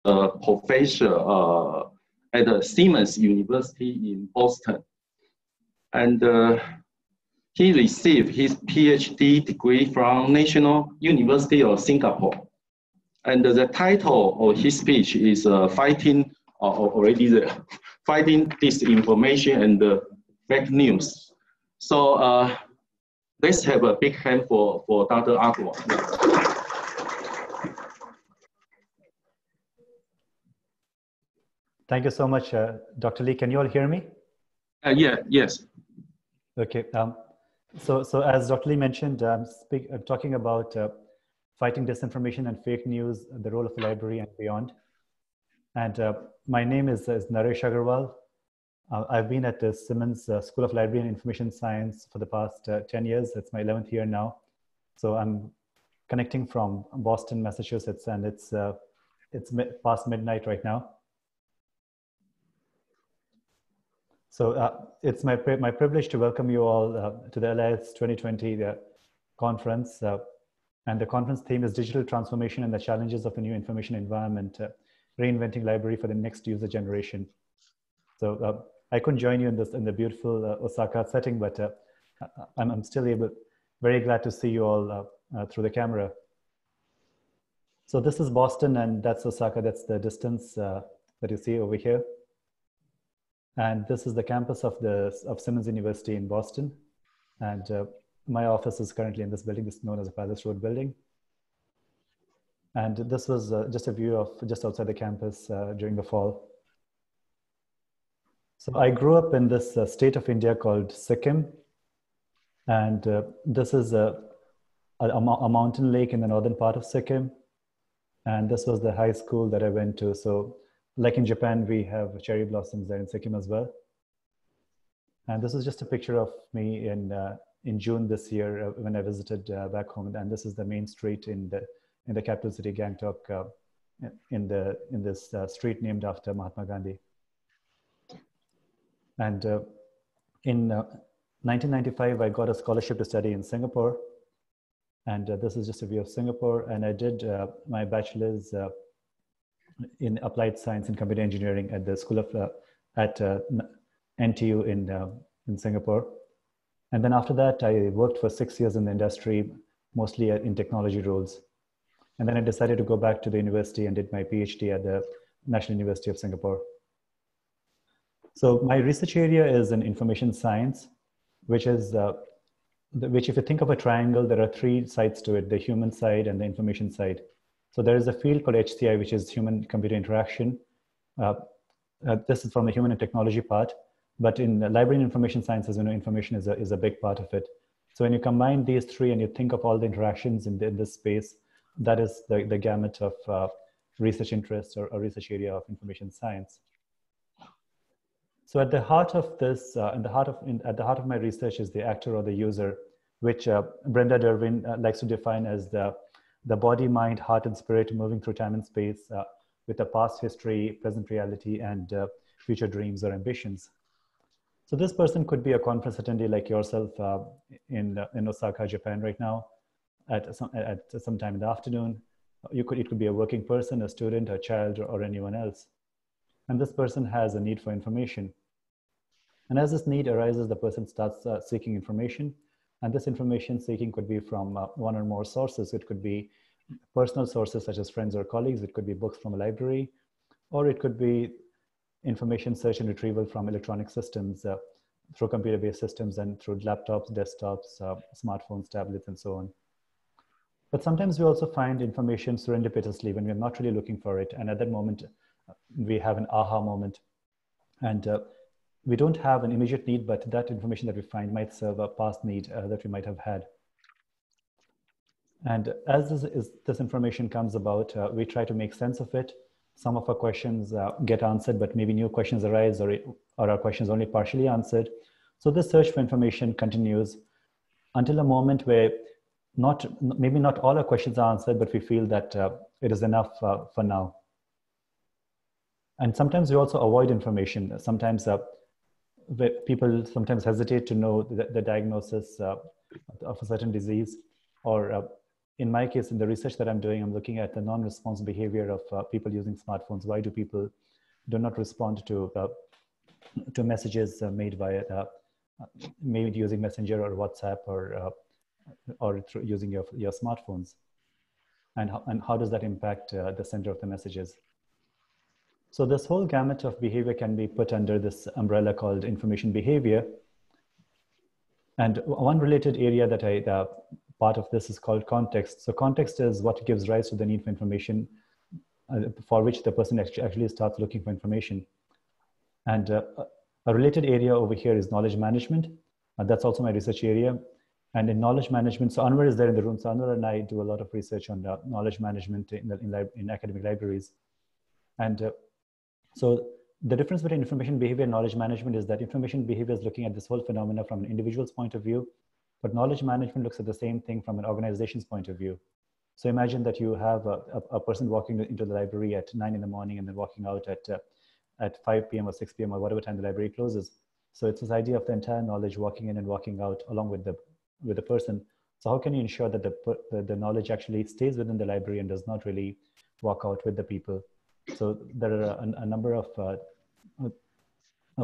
a professor at Siemens University in Boston. And he received his PhD degree from National University of Singapore. And the title of his speech is Fighting Disinformation and Fake News. So let's have a big hand for Dr. Agua. Thank you so much, Dr. Lee. Can you all hear me? Yes. Okay. So as Dr. Lee mentioned, I'm talking about fighting disinformation and fake news, the role of the library and beyond. And my name is Naresh Agarwal. I've been at the Simmons School of Library and Information Science for the past 10 years. It's my 11th year now. So I'm connecting from Boston, Massachusetts, and it's past midnight right now. So it's my privilege to welcome you all to the LIS 2020 conference. And the conference theme is Digital Transformation and the Challenges of the New Information Environment, Reinventing Library for the Next User Generation. So I couldn't join you in the beautiful Osaka setting, but I'm still very glad to see you all through the camera. So this is Boston and that's Osaka. That's the distance that you see over here. And this is the campus of Simmons University in Boston. And my office is currently in this building. This is known as the Palace Road building. And this was just a view of just outside the campus during the fall. So I grew up in this state of India called Sikkim. And this is a mountain lake in the northern part of Sikkim. And this was the high school that I went to. So like in Japan, we have cherry blossoms there in Sikkim as well. And this is just a picture of me in June this year when I visited back home. And this is the main street in the capital city, Gangtok, in this street named after Mahatma Gandhi. And in 1995, I got a scholarship to study in Singapore. And this is just a view of Singapore. And I did my bachelor's in applied science and computer engineering at the school of at NTU in Singapore. And then after that, I worked for 6 years in the industry, mostly in technology roles. And then I decided to go back to the university and did my PhD at the National University of Singapore. So my research area is in information science, which is which, if you think of a triangle, there are 3 sides to it: the human side and the information side. So there is a field called HCI, which is human-computer interaction. This is from the human and technology part. But in library and information sciences, information is a big part of it. So when you combine these 3 and you think of all the interactions in this space, that is the gamut of research interests or research area of information science. So at the heart of this, at the heart of my research is the actor or the user, which Brenda Derwin likes to define as the body, mind, heart, and spirit moving through time and space with a past history, present reality, and future dreams or ambitions. So this person could be a conference attendee like yourself in Osaka, Japan right now at some time in the afternoon. It could be a working person, a student, a child, or anyone else. And this person has a need for information. And as this need arises, the person starts seeking information. And this information seeking could be from one or more sources. It could be personal sources such as friends or colleagues. It could be books from a library, or it could be information search and retrieval from electronic systems through computer-based systems and through laptops, desktops, smartphones, tablets, and so on. But sometimes we also find information serendipitously when we're not really looking for it. And at that moment, we have an aha moment. And we don't have an immediate need, but that information that we find might serve a past need that we might have had. And as this information comes about, we try to make sense of it. Some of our questions get answered, but maybe new questions arise, or our questions only partially answered. So this search for information continues until a moment where maybe not all our questions are answered, but we feel that it is enough for now. And sometimes we also avoid information. Sometimes people sometimes hesitate to know the diagnosis of a certain disease, or in my case, in the research that I'm doing, I'm looking at the non-response behavior of people using smartphones. Why do people do not respond to messages made made using Messenger or WhatsApp or through using your smartphones? And how does that impact the sender of the messages? So this whole gamut of behavior can be put under this umbrella called information behavior. And one related area that part of this is called context. So context is what gives rise to the need for information for which the person actually starts looking for information. And a related area over here is knowledge management. That's also my research area. And in knowledge management, so Anwar is there in the room. So Anwar and I do a lot of research on knowledge management in academic libraries. And so the difference between information behavior and knowledge management is that information behavior is looking at this whole phenomena from an individual's point of view, but knowledge management looks at the same thing from an organization's point of view. So imagine that you have a person walking into the library at 9 in the morning and then walking out at 5 p.m. or 6 p.m. or whatever time the library closes. So it's this idea of the entire knowledge walking in and walking out along with the person. So how can you ensure that the knowledge actually stays within the library and does not really walk out with the people? So there are a number of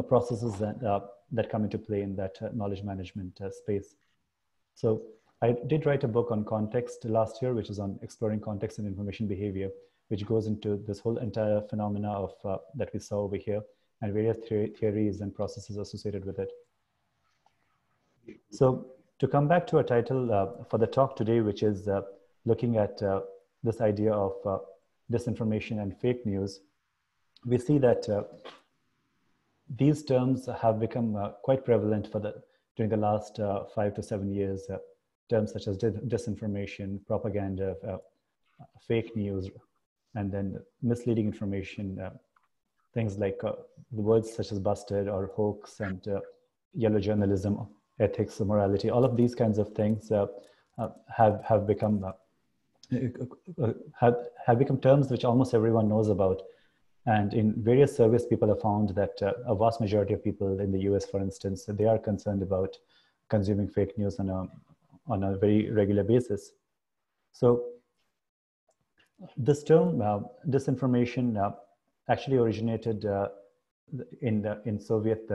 processes that come into play in that knowledge management space. So I did write a book on context last year, which is on exploring context and information behavior, which goes into this whole entire phenomena of that we saw over here and various theories and processes associated with it. So to come back to our title for the talk today, which is looking at this idea of disinformation and fake news, we see that these terms have become quite prevalent during the last 5 to 7 years. Terms such as disinformation, propaganda, fake news, and then misleading information, things like the words such as busted or hoax and yellow journalism, ethics, morality, all of these kinds of things have become terms which almost everyone knows about. And in various surveys, people have found that a vast majority of people in the US, for instance, they are concerned about consuming fake news on a very regular basis. So this term, disinformation, actually originated in Soviet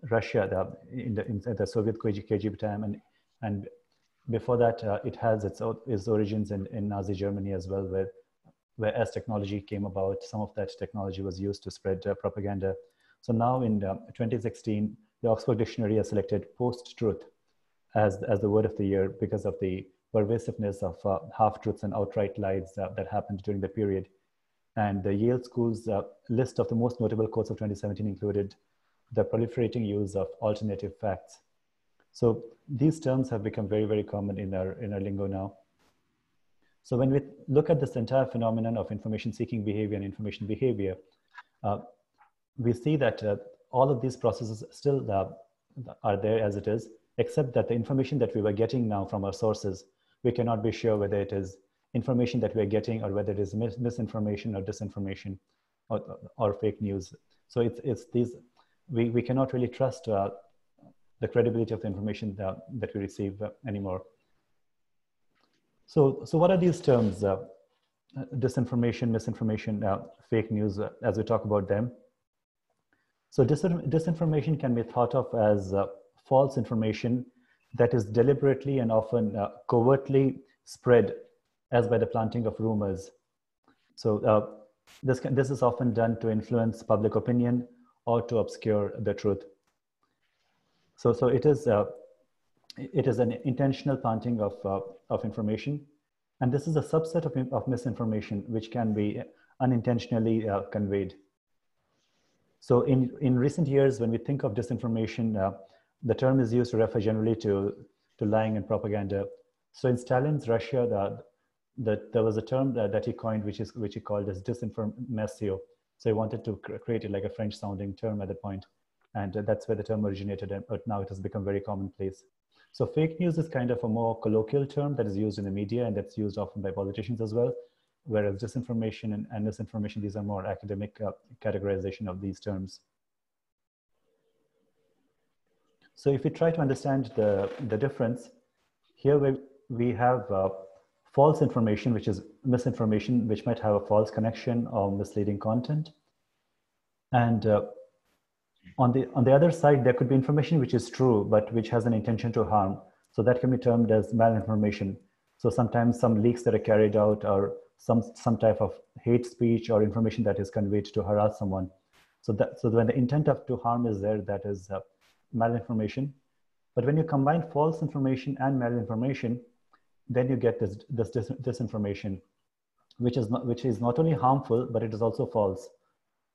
Russia, in the Soviet KGB time, and before that, it has its origins in Nazi Germany as well, where as technology came about, some of that technology was used to spread propaganda. So now in 2016, the Oxford Dictionary has selected post-truth as the word of the year because of the pervasiveness of half-truths and outright lies that happened during the period. And the Yale School's list of the most notable quotes of 2017 included the proliferating use of alternative facts. So these terms have become very, very common in our lingo now. So when we look at this entire phenomenon of information seeking behavior and information behavior, we see that all of these processes still are there as it is, except that the information that we were getting now from our sources, we cannot be sure whether it is information that we're getting or whether it is misinformation or disinformation or fake news. So it's these, we cannot really trust the credibility of the information that we receive anymore. So what are these terms, disinformation, misinformation, fake news, as we talk about them? So disinformation can be thought of as false information that is deliberately and often covertly spread as by the planting of rumors. So this is often done to influence public opinion or to obscure the truth. So it is an intentional planting of information, and this is a subset of misinformation which can be unintentionally conveyed. So in recent years, when we think of disinformation, the term is used to refer generally to lying and propaganda. So in Stalin's Russia, there was a term that he coined, which he called as disinformatio. So he wanted to create it like a French-sounding term at the point, and that's where the term originated. But now it has become very commonplace. So fake news is kind of a more colloquial term that is used in the media and that's used often by politicians as well. Whereas disinformation and misinformation, these are more academic categorization of these terms. So if we try to understand the difference, here we have false information, which is misinformation, which might have a false connection or misleading content. And on the other side, there could be information which is true, but which has an intention to harm. So that can be termed as malinformation. So sometimes some leaks that are carried out or some type of hate speech or information that is conveyed to harass someone. So when the intent to harm is there, that is malinformation. But when you combine false information and malinformation, then you get this disinformation, which is not only harmful, but it is also false.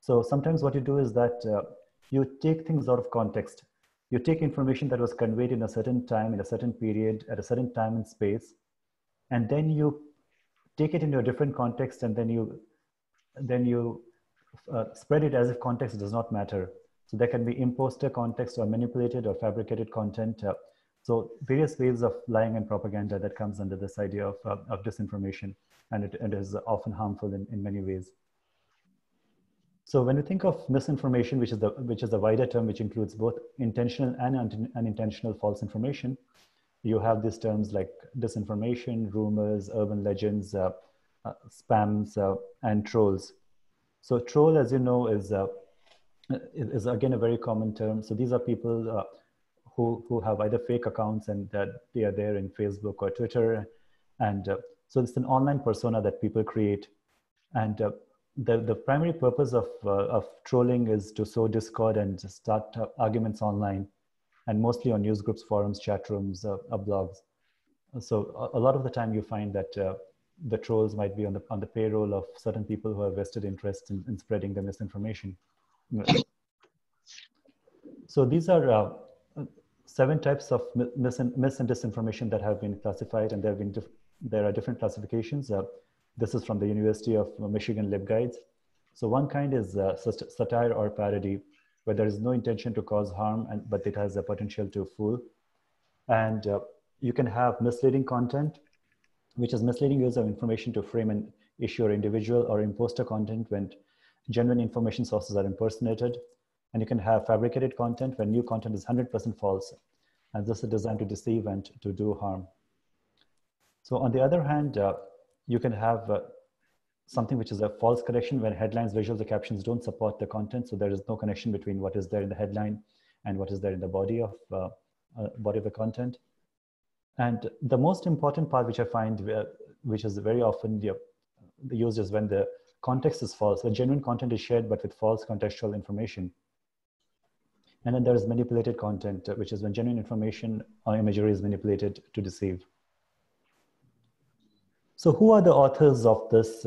So sometimes what you do is that you take things out of context. You take information that was conveyed in a certain time, in a certain period, at a certain time and space, and then you take it into a different context, and then you spread it as if context does not matter. So there can be imposter context or manipulated or fabricated content. So various ways of lying and propaganda that comes under this idea of disinformation, and it is often harmful in many ways. So when you think of misinformation, which is the wider term, which includes both intentional and unintentional false information, you have these terms like disinformation, rumors, urban legends, spams, and trolls. So troll, as you know, is again a very common term. So these are people who have either fake accounts and that they are there in Facebook or Twitter, and so it's an online persona that people create, and the primary purpose of trolling is to sow discord and just start arguments online, and mostly on news groups, forums, chat rooms, blogs. So a lot of the time you find that the trolls might be on the payroll of certain people who have vested interest in spreading the misinformation. So these are 7 types of mis and disinformation that have been classified, and there are different classifications. This is from the University of Michigan LibGuides. So one kind is satire or parody, where there is no intention to cause harm, but it has the potential to fool. And you can have misleading content, which is misleading use of information to frame an issue or individual, or imposter content when genuine information sources are impersonated. And you can have fabricated content when new content is 100% false. And this is designed to deceive and to do harm. So on the other hand, you can have something which is a false connection when headlines, visuals, or captions don't support the content. So there is no connection between what is there in the headline and what is there in the body of the content. And the most important part, which I find, which is very often used, is when the context is false. When genuine content is shared, but with false contextual information. And then there is manipulated content, which is when genuine information or imagery is manipulated to deceive. So who are the authors of this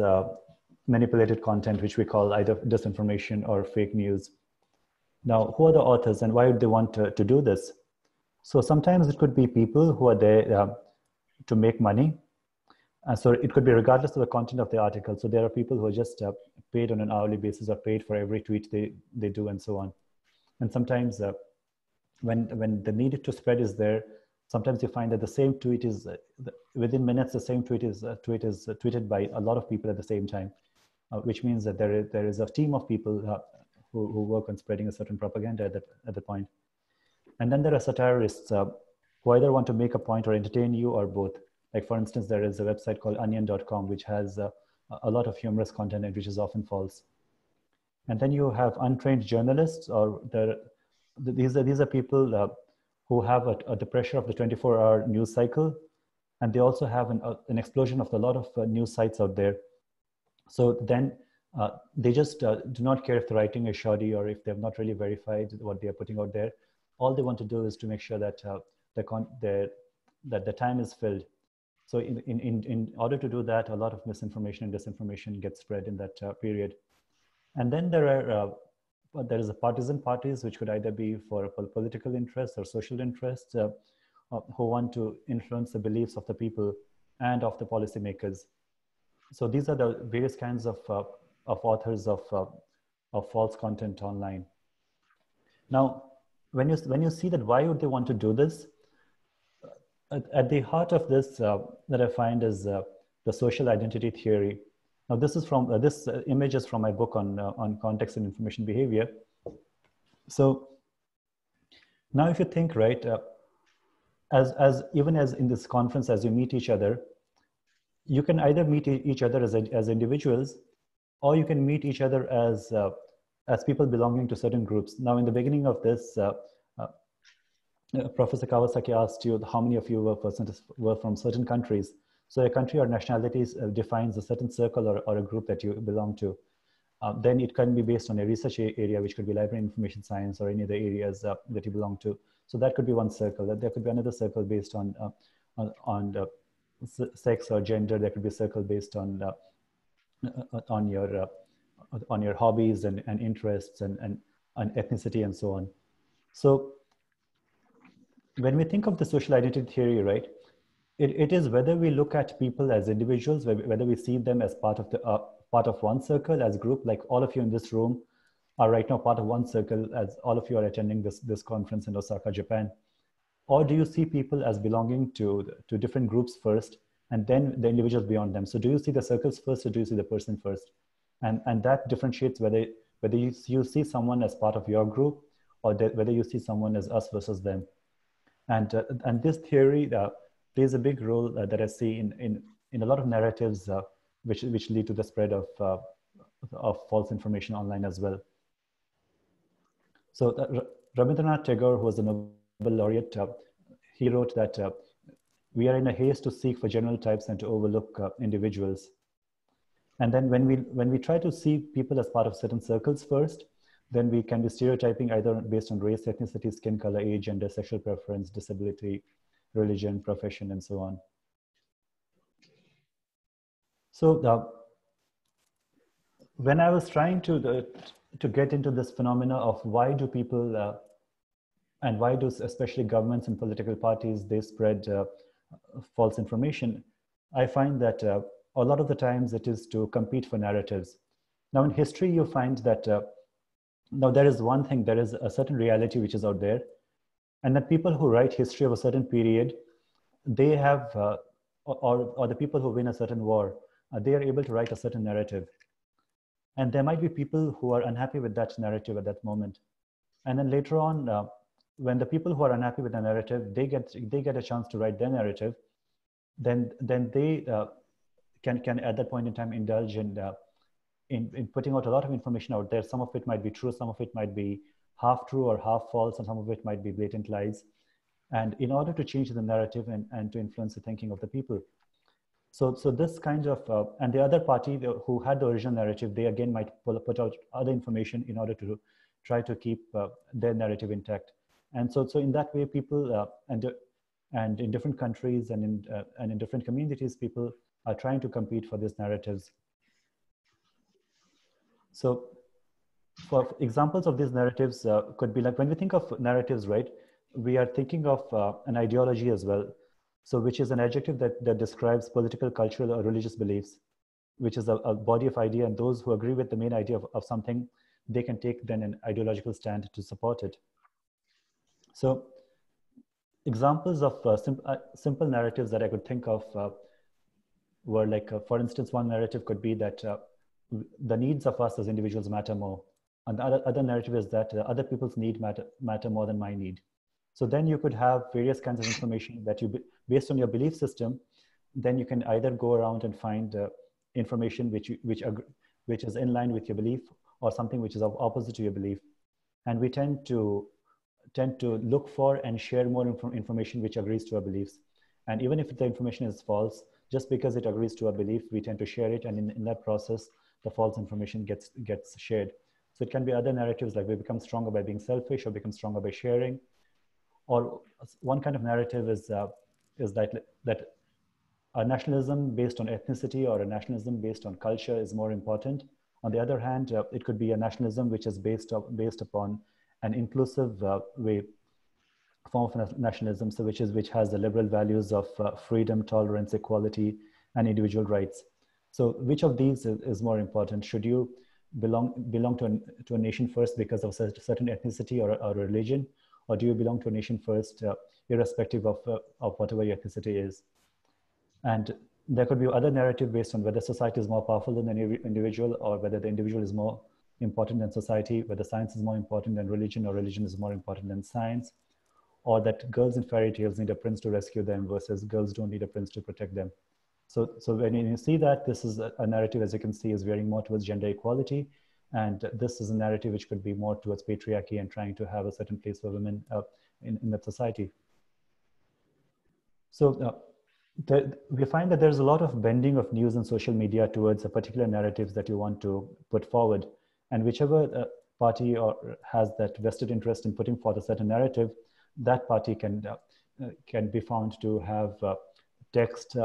manipulated content, which we call either disinformation or fake news? Now, who are the authors and why would they want to do this? So sometimes it could be people who are there to make money. So it could be regardless of the content of the article. So there are people who are just paid on an hourly basis or paid for every tweet they do and so on. And sometimes when the need to spread is there, sometimes you find that the same tweet is, within minutes, the same tweet is tweeted by a lot of people at the same time, which means that there is a team of people who work on spreading a certain propaganda at the point. And then there are satirists who either want to make a point or entertain you, or both. Like for instance, there is a website called onion.com, which has a lot of humorous content and which is often false. And then you have untrained journalists, or these are people who have the pressure of the 24-hour news cycle. And they also have an explosion of a lot of news sites out there. So then they just do not care if the writing is shoddy or if they have not really verified what they are putting out there. All they want to do is to make sure that the time is filled. So in order to do that, a lot of misinformation and disinformation gets spread in that period. And then there is a partisan parties, which could either be for political interests or social interests, who want to influence the beliefs of the people and of the policymakers. So these are the various kinds of authors of false content online. Now, when you see that, why would they want to do this? At the heart of this that I find is the social identity theory. Now, this is from this image is from my book on context and information behavior. So now, if you think, right, even as in this conference, as you meet each other, you can either meet each other as individuals, or you can meet each other as people belonging to certain groups. Now, in the beginning of this, Professor Kawasaki asked you how many of you were from certain countries. So a country or nationalities defines a certain circle or a group that you belong to. Then it can be based on a research area, which could be library information science or any other areas that you belong to. So that could be one circle. There could be another circle based on sex or gender. There could be a circle based on your hobbies and interests and ethnicity and so on. So when we think of the social identity theory, right, it is whether we look at people as individuals, whether we see them as part of one circle, as group, like all of you in this room are right now part of one circle, as all of you are attending this conference in Osaka, Japan. Or do you see people as belonging to different groups first, and then the individuals beyond them? So do you see the circles first, or do you see the person first? And that differentiates whether you see someone as part of your group, or whether you see someone as us versus them. And this theory plays a big role that I see in a lot of narratives which lead to the spread of false information online as well. So Rabindranath Tagore, who was a Nobel laureate, he wrote that we are in a haste to seek for general types and to overlook individuals. And then when we try to see people as part of certain circles first, then we can be stereotyping either based on race, ethnicity, skin color, age, gender, sexual preference, disability, religion, profession, and so on. So when I was trying to get into this phenomena of why do people and why do especially governments and political parties, they spread false information, I find that a lot of the times it is to compete for narratives. Now in history, you find that now there is one thing, there is a certain reality which is out there, and that people who write history of a certain period, they have, or the people who win a certain war, they are able to write a certain narrative. And there might be people who are unhappy with that narrative at that moment. And then later on, when the people who are unhappy with the narrative, they get a chance to write their narrative, then they can at that point in time indulge in putting out a lot of information out there. Some of it might be true, some of it might be half true or half false, and some of it might be blatant lies. And in order to change the narrative and to influence the thinking of the people. So this kind of, and the other party who had the original narrative, they again might put out other information in order to try to keep their narrative intact. And so in that way, people and in different countries and in different communities, people are trying to compete for these narratives. So for examples of these narratives could be like, when we think of narratives, right, we are thinking of an ideology as well. So which is an adjective that describes political, cultural, or religious beliefs, which is a body of idea, and those who agree with the main idea of something, they can take then an ideological stand to support it. So examples of simple narratives that I could think of were like, for instance, one narrative could be that the needs of us as individuals matter more. And the other narrative is that other people's need matter more than my need. So then you could have various kinds of information that based on your belief system, then you can either go around and find information which is in line with your belief, or something which is opposite to your belief. And we tend to look for and share more information which agrees to our beliefs. And even if the information is false, just because it agrees to our belief, we tend to share it. And in that process, the false information gets shared. So it can be other narratives, like we become stronger by being selfish, or become stronger by sharing. Or one kind of narrative is that a nationalism based on ethnicity or a nationalism based on culture is more important. On the other hand, it could be a nationalism which is based upon an inclusive form of nationalism, so which has the liberal values of freedom, tolerance, equality, and individual rights. So which of these is more important? Should you belong to a nation first because of a certain ethnicity or religion? Or do you belong to a nation first, irrespective of whatever your ethnicity is? And there could be other narrative based on whether society is more powerful than an individual, or whether the individual is more important than society, whether science is more important than religion, or religion is more important than science, or that girls in fairy tales need a prince to rescue them versus girls don't need a prince to protect them. So when you see that, this is a narrative, as you can see, is veering more towards gender equality. And this is a narrative which could be more towards patriarchy and trying to have a certain place for women in that society. So we find that there's a lot of bending of news and social media towards a particular narratives that you want to put forward. And whichever party or has that vested interest in putting forth a certain narrative, that party can be found to have text,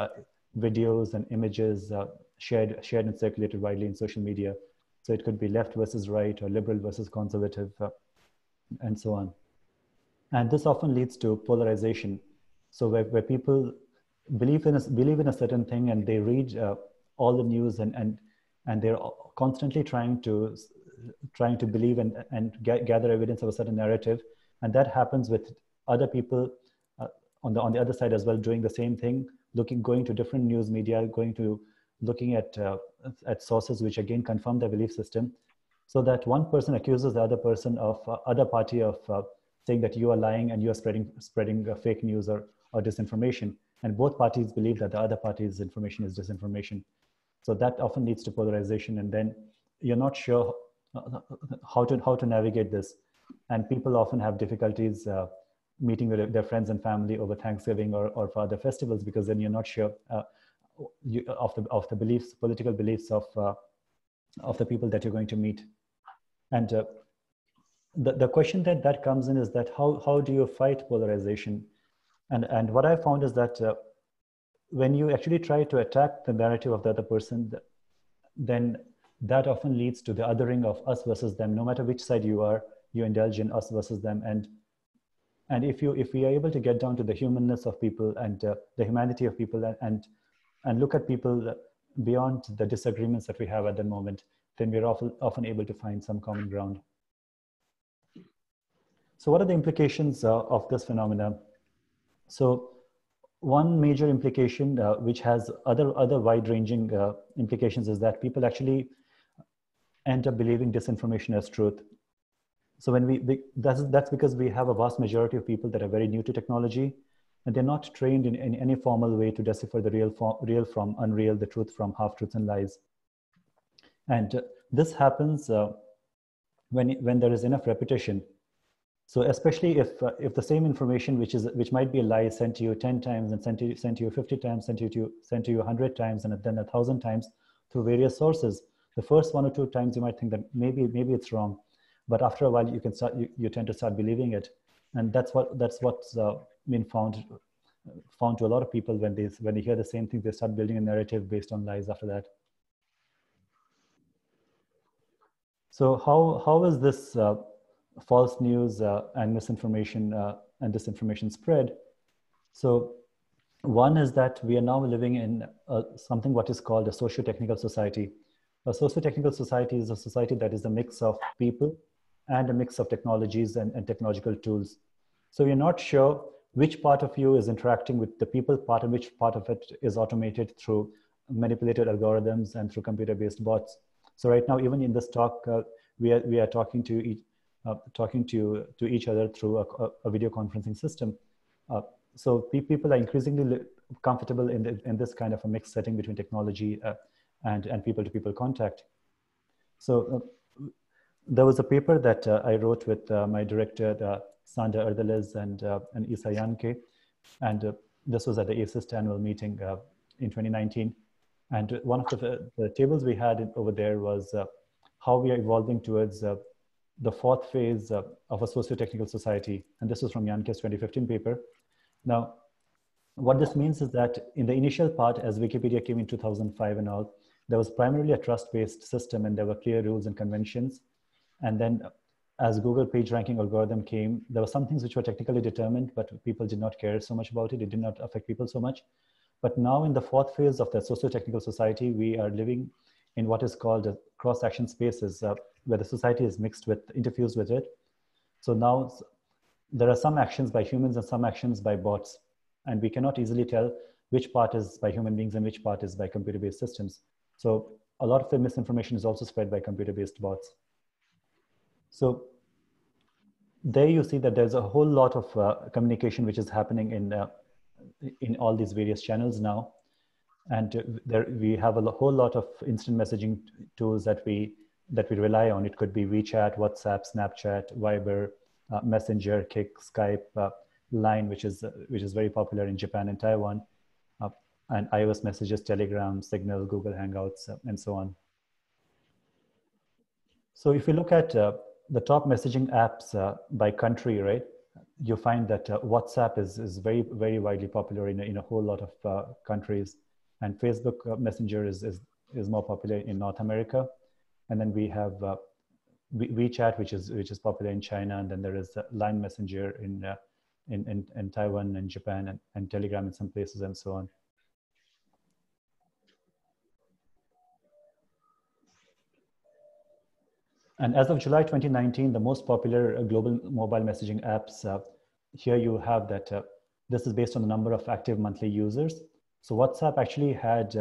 videos, and images shared and circulated widely in social media. So it could be left versus right, or liberal versus conservative, and so on. And this often leads to polarization. So where people believe in a certain thing, and they read all the news, and they're constantly trying to believe and gather evidence of a certain narrative, and that happens with other people on the other side as well, doing the same thing, going to different news media, looking at sources which again confirm their belief system, so that one person accuses the other person of other party of saying that you are lying and you are spreading fake news or disinformation, and both parties believe that the other party's information is disinformation. So that often leads to polarization, and then you're not sure how to navigate this, and people often have difficulties meeting with their friends and family over Thanksgiving or for other festivals, because then you're not sure of the beliefs, political beliefs of the people that you're going to meet. And the question that comes in is that how do you fight polarization? And what I found is that when you actually try to attack the narrative of the other person, then that often leads to the othering of us versus them. No matter which side you are, you indulge in us versus them. And if we are able to get down to the humanness of people and the humanity of people, and look at people beyond the disagreements that we have at the moment, then we're often able to find some common ground. So what are the implications of this phenomena? So one major implication, which has other wide-ranging implications, is that people actually end up believing disinformation as truth. So that's because we have a vast majority of people that are very new to technology, and they're not trained in any formal way to decipher the real from unreal, the truth from half-truths and lies. And this happens when there is enough repetition. So especially if the same information, which might be a lie, sent to you 10 times, and sent to you 50 times, sent to you 100 times, and then 1,000 times through various sources. The first 1 or 2 times you might think that maybe it's wrong, but after a while you tend to start believing it, and that's what's been found to a lot of people. When they hear the same thing, they start building a narrative based on lies after that. So how is this false news and misinformation and disinformation spread? So one is that we are now living in something what is called a socio-technical society. A socio-technical society is a society that is a mix of people and a mix of technologies and technological tools. So you're not sure which part of you is interacting with the people part, and which part of it is automated through manipulated algorithms and through computer-based bots. So right now, even in this talk, we are talking to each other through a video conferencing system. So people are increasingly comfortable in this kind of a mixed setting between technology and people-to-people contact. So there was a paper that I wrote with my director, Sandra Erdeliz and Isa Yanke, and this was at the ASIST annual meeting in 2019. And one of the tables we had over there was how we are evolving towards the fourth phase of a socio-technical society. And this was from Yanke's 2015 paper. Now, what this means is that in the initial part, as Wikipedia came in 2005 and all, there was primarily a trust-based system, and there were clear rules and conventions. And then as Google PageRanking algorithm came, there were some things which were technically determined, but people did not care so much about it. It did not affect people so much. But now in the fourth phase of the socio-technical society, we are living in what is called cross-action spaces, where the society is interfused with it. So now there are some actions by humans and some actions by bots, and we cannot easily tell which part is by human beings and which part is by computer-based systems. So a lot of the misinformation is also spread by computer-based bots. So there you see that there's a whole lot of communication which is happening in all these various channels now. And there we have a whole lot of instant messaging tools that we rely on. It could be WeChat, WhatsApp, Snapchat, Viber, Messenger, Kik, Skype, Line, which is very popular in Japan and Taiwan, and iOS messages, Telegram, Signal, Google Hangouts, and so on. So if you look at the top messaging apps by country, right, you find that WhatsApp is very, very widely popular in a whole lot of countries, and Facebook Messenger is more popular in North America, and then we have WeChat, which is popular in China, and then there is Line Messenger in Taiwan and Japan, and Telegram in some places, and so on. And as of July 2019, the most popular global mobile messaging apps, here you have that this is based on the number of active monthly users. So WhatsApp actually had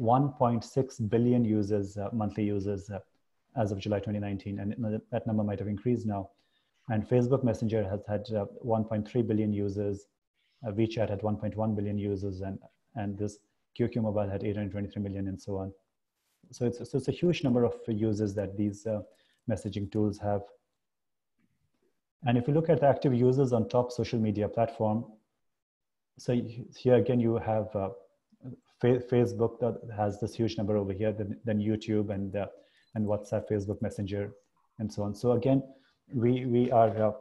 1.6 billion users, monthly users, as of July 2019, and that number might have increased now. And Facebook Messenger has had 1.3 billion users, WeChat had 1.1 billion users, and this QQ Mobile had 823 million, and so on. So it's a huge number of users that these messaging tools have. And if you look at the active users on top social media platform, so here again you have Facebook that has this huge number over here, then YouTube and WhatsApp, Facebook Messenger, and so on. So again, we are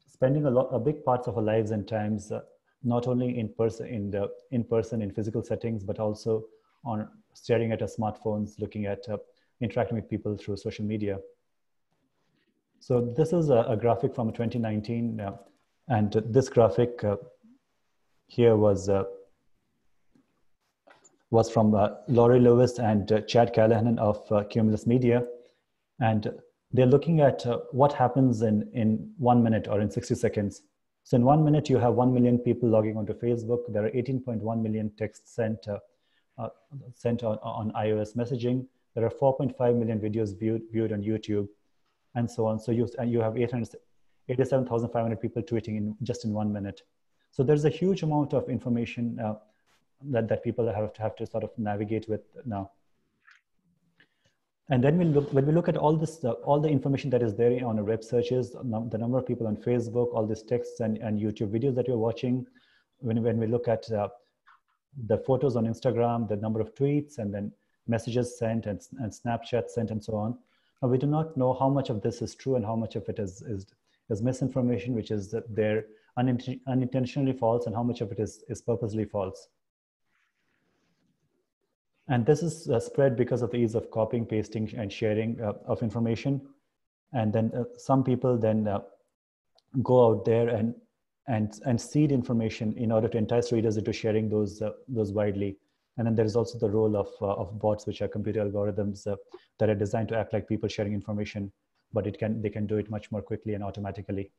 spending a big parts of our lives and times not only in person in physical settings, but also on staring at our smartphones, looking at interacting with people through social media. So this is a graphic from 2019, and this graphic here was from Laurie Lewis and Chad Callahan of Cumulus Media, and they're looking at what happens in 1 minute or in 60 seconds. So in 1 minute, you have 1 million people logging onto Facebook. There are 18.1 million texts sent on iOS messaging. There are 4.5 million videos viewed on YouTube, and so on. So you have 87,500 people tweeting just in 1 minute. So there's a huge amount of information that people have to sort of navigate with now. And then when we look at all this, all the information that is there on our web searches, the number of people on Facebook, all these texts and YouTube videos that you're watching, when we look at the photos on Instagram, the number of tweets, and then messages sent and Snapchat sent and so on, we do not know how much of this is true and how much of it is misinformation, which is that they're unintentionally false, and how much of it is purposely false. And this is spread because of the ease of copying, pasting, and sharing of information. And then some people then go out there and seed information in order to entice readers into sharing those widely. And then there is also the role of bots, which are computer algorithms that are designed to act like people sharing information, but they can do it much more quickly and automatically.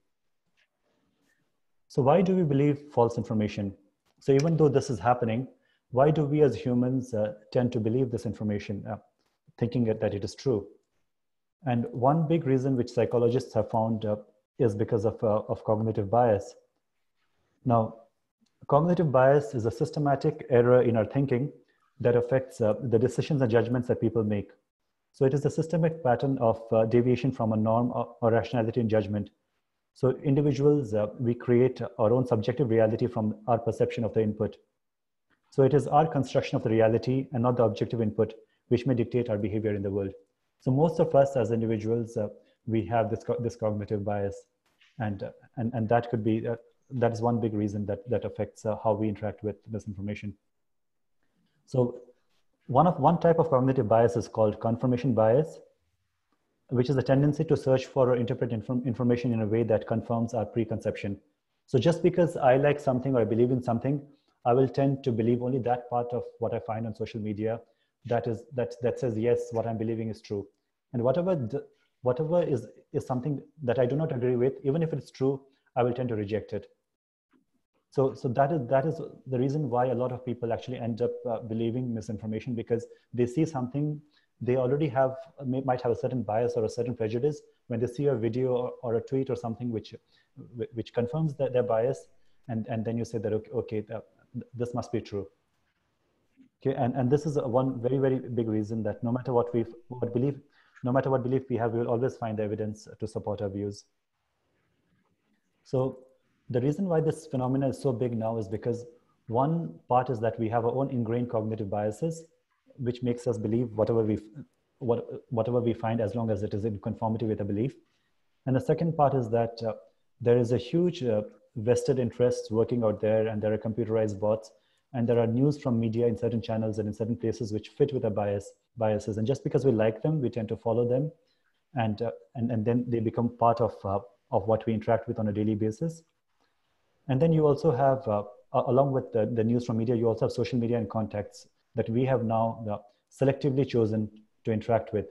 So why do we believe false information? So even though this is happening, why do we as humans tend to believe this information, thinking that it is true? And one big reason which psychologists have found is because of cognitive bias. Now, cognitive bias is a systematic error in our thinking that affects the decisions and judgments that people make. So it is a systemic pattern of deviation from a norm or rationality in judgment. So individuals, we create our own subjective reality from our perception of the input. So it is our construction of the reality and not the objective input which may dictate our behavior in the world. So most of us as individuals, we have this cognitive bias, and that could be that is one big reason that affects how we interact with misinformation. So one type of cognitive bias is called confirmation bias, which is a tendency to search for or interpret information in a way that confirms our preconception. So just because I like something or I believe in something, I will tend to believe only that part of what I find on social media that says, yes, what I'm believing is true. And whatever is something that I do not agree with, even if it's true, I will tend to reject it. So that is the reason why a lot of people actually end up believing misinformation, because they see something, they already might have a certain bias or a certain prejudice. When they see a video or a tweet or something which confirms their bias, and then you say that, okay, this must be true. Okay, and this is one very, very big reason that no matter what belief we have, we will always find evidence to support our views. So the reason why this phenomena is so big now is because one part is that we have our own ingrained cognitive biases, which makes us believe whatever we find, as long as it is in conformity with a belief. And the second part is that there is a huge vested interest working out there, and there are computerized bots, and there are news from media in certain channels and in certain places which fit with our biases. And just because we like them, we tend to follow them, and then they become part of what we interact with on a daily basis. And then you also have, along with the news from media, you also have social media and contacts that we have now selectively chosen to interact with.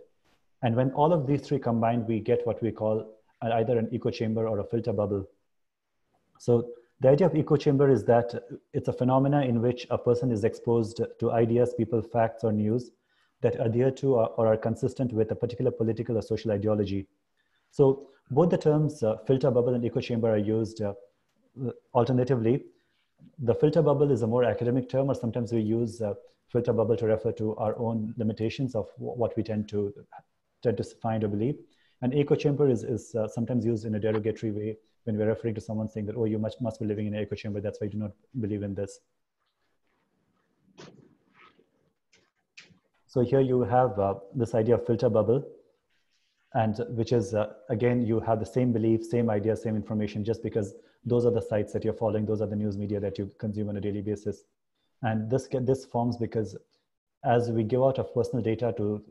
And when all of these three combine, we get what we call either an echo chamber or a filter bubble. So the idea of echo chamber is that it's a phenomena in which a person is exposed to ideas, people, facts, or news that adhere to or are consistent with a particular political or social ideology. So both the terms filter bubble and echo chamber are used alternatively. The filter bubble is a more academic term, or sometimes we use filter bubble to refer to our own limitations of what we tend to find or believe. And echo chamber is sometimes used in a derogatory way when we're referring to someone saying that, oh, you must be living in an echo chamber, that's why you do not believe in this. So here you have this idea of filter bubble, and which is, again, you have the same belief, same idea, same information, just because those are the sites that you're following, those are the news media that you consume on a daily basis. And this forms because as we give out our personal data to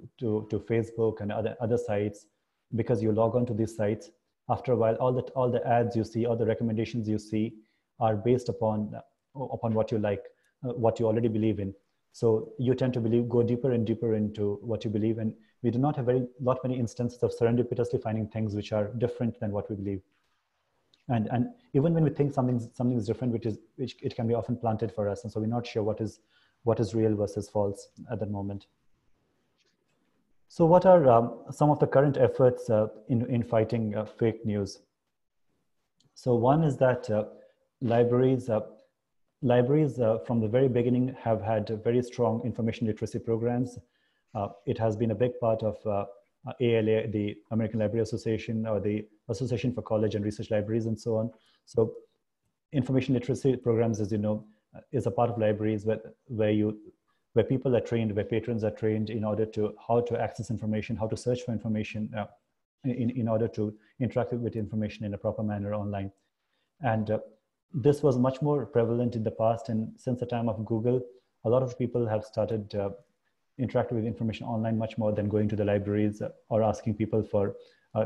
Facebook and other sites, because you log on to these sites, after a while, all the ads you see, all the recommendations you see are based upon what you like, what you already believe in. So you tend to go deeper and deeper into what you believe, and we do not have many instances of serendipitously finding things which are different than what we believe. And even when we think something is different, which it can be often planted for us, and so we're not sure what is real versus false at that moment. So what are some of the current efforts in fighting fake news? So one is that libraries from the very beginning have had very strong information literacy programs. It has been a big part of ALA, the American Library Association, or the Association for College and Research Libraries, and so on. So information literacy programs, as you know, is a part of libraries where people are trained, where patrons are trained in order to how to access information, how to search for information in order to interact with information in a proper manner online. And this was much more prevalent in the past, and since the time of Google, a lot of people have started interacting with information online much more than going to the libraries or asking people for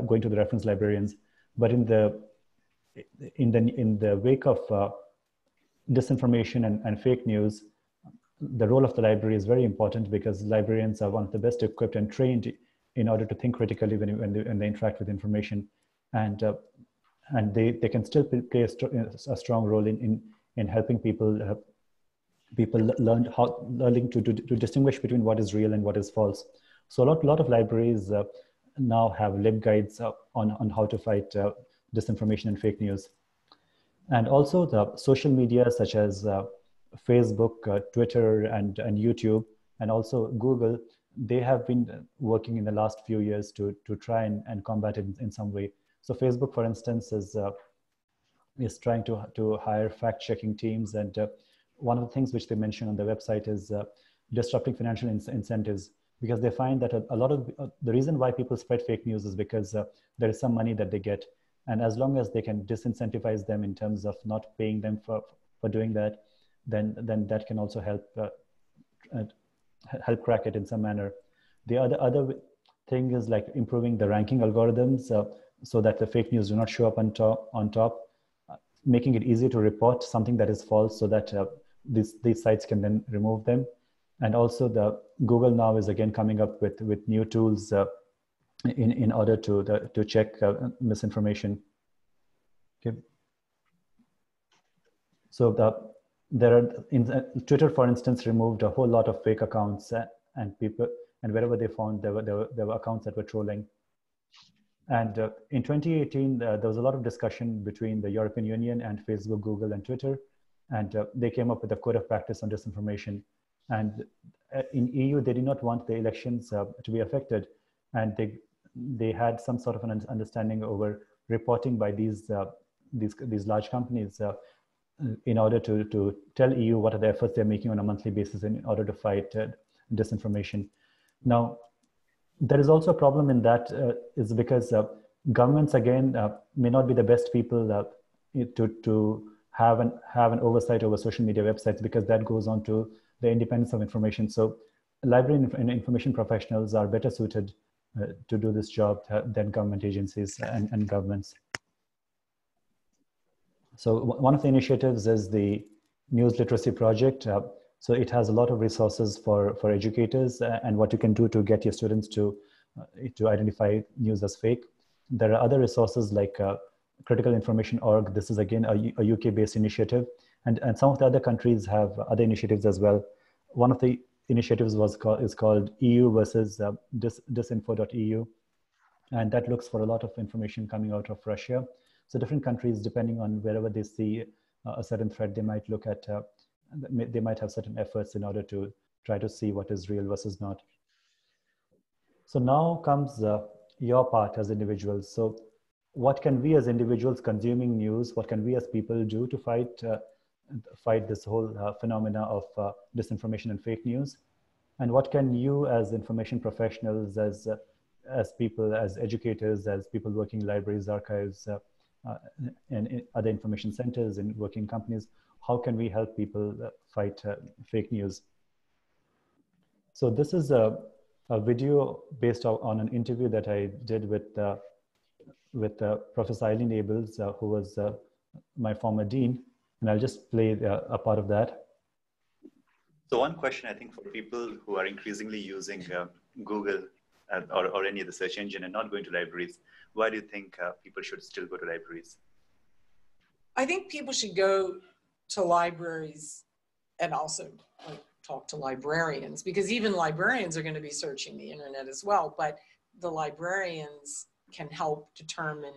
going to the reference librarians. But in the wake of disinformation and fake news, the role of the library is very important, because librarians are one of the best equipped and trained in order to think critically when they interact with information, and they can still play a strong role in helping people learning to distinguish between what is real and what is false. So a lot of libraries now have libguides on how to fight disinformation and fake news. And also the social media such as Facebook, Twitter, and YouTube, and also Google, they have been working in the last few years to try and combat it in some way. So Facebook, for instance, is trying to hire fact-checking teams, and one of the things which they mention on their website is disrupting financial incentives, because they find that a lot of the reason why people spread fake news is because there is some money that they get, and as long as they can disincentivize them in terms of not paying them for doing that, then that can also help crack it in some manner. The other thing is like improving the ranking algorithms so that the fake news do not show up on top, making it easy to report something that is false, so that these sites can then remove them. And also the Google now is again coming up with new tools in order to check misinformation. Okay. So Twitter, for instance, removed a whole lot of fake accounts and people, and wherever they found there were accounts that were trolling. And in 2018, there was a lot of discussion between the European Union and Facebook, Google, and Twitter And they came up with a code of practice on disinformation. And in EU, they did not want the elections to be affected. And they had some sort of an understanding over reporting by these large companies in order to tell EU what are the efforts they're making on a monthly basis in order to fight disinformation. Now, there is also a problem in that is because governments, again, may not be the best people to have an oversight over social media websites, because that goes on to the independence of information. So library and information professionals are better suited to do this job than government agencies and governments. So one of the initiatives is the News Literacy Project. So it has a lot of resources for educators and what you can do to get your students to identify news as fake. There are other resources like Critical Information Org. This is again a UK-based initiative, and some of the other countries have other initiatives as well. One of the initiatives is called EU versus disinfo.eu, and that looks for a lot of information coming out of Russia. So different countries, depending on wherever they see a certain threat, they might look at, they might have certain efforts in order to try to see what is real versus not. So now comes your part as individuals. So what can we as individuals consuming news, what can we as people do to fight this whole phenomena of disinformation and fake news? And what can you as information professionals, as people, as educators, as people working in libraries, archives, and in other information centers and working companies, how can we help people fight fake news? So this is a video based on an interview that I did with Professor Eileen Abels, who was my former dean, and I'll just play a part of that. So one question, I think, for people who are increasingly using Google or any other search engine and not going to libraries, why do you think people should still go to libraries? I think people should go to libraries and also talk to librarians, because even librarians are going to be searching the internet as well, but the librarians can help determine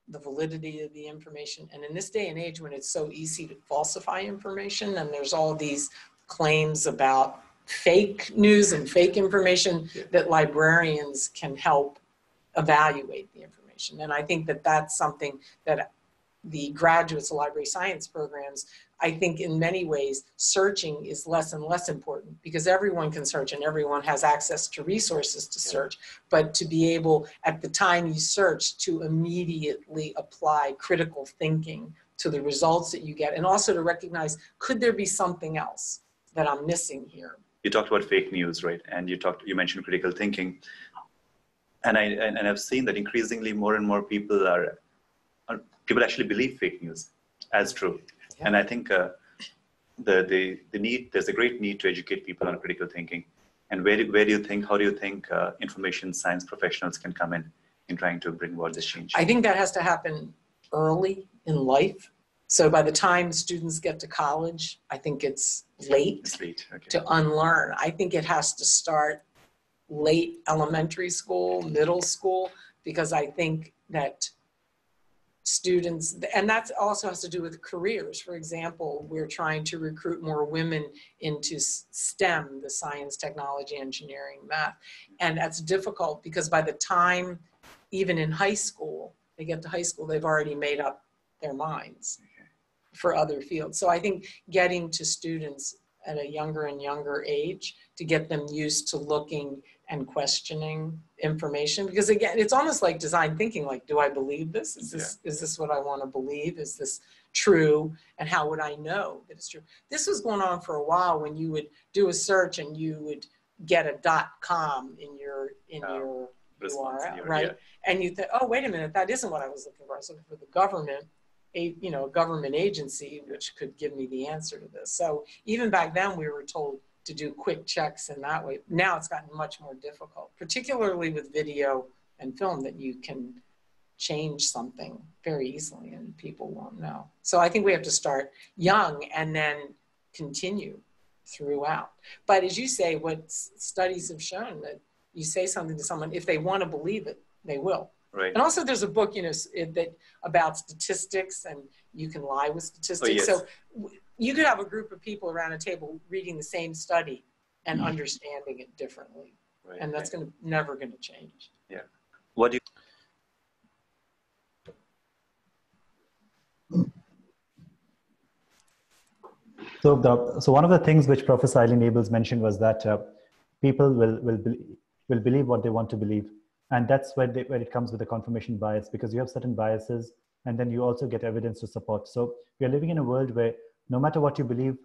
the validity of the information. And in this day and age, when it's so easy to falsify information, and there's all these claims about fake news and fake information, that librarians can help evaluate the information. And I think that that's something that the graduates of library science programs, I think in many ways, searching is less and less important, because everyone can search and everyone has access to resources to search. But to be able, at the time you search, to immediately apply critical thinking to the results that you get, and also to recognize, could there be something else that I'm missing here? You talked about fake news, right? And you mentioned critical thinking. And I've seen that increasingly more and more people actually believe fake news as true. Yeah. And I think there's a great need to educate people on critical thinking. And how do you think information science professionals can come in trying to bring about this change? I think that has to happen early in life. So by the time students get to college, I think it's late, okay, to unlearn. I think it has to start late elementary school, middle school, because I think that students, and that also has to do with careers. For example, we're trying to recruit more women into STEM, the science, technology, engineering, math. And that's difficult because by the time, even in high school, they get to high school, they've already made up their minds for other fields. So I think getting to students at a younger and younger age to get them used to looking and questioning information, because again, it's almost like design thinking, like, do I believe this? Is this what I want to believe? Is this true? And how would I know that it's true? This was going on for a while when you would do a search and you would get a .com in your URL, right? Yeah. And you think, oh, wait a minute, that isn't what I was looking for. I was looking for the government, a government agency, which could give me the answer to this. So even back then we were told to do quick checks in that way. Now it's gotten much more difficult, particularly with video and film, that you can change something very easily and people won't know. So I think we have to start young and then continue throughout. But as you say, what studies have shown, that you say something to someone, if they want to believe it, they will. Right. And also there's a book, that about statistics, and you can lie with statistics. Oh, yes. So you could have a group of people around a table reading the same study and understanding it differently. Right. And that's never going to change. Yeah. What do you? So one of the things which Professor Eileen Abels mentioned was that people will believe what they want to believe. And that's where it comes with the confirmation bias, because you have certain biases and then you also get evidence to support. So we are living in a world where no matter what you believe,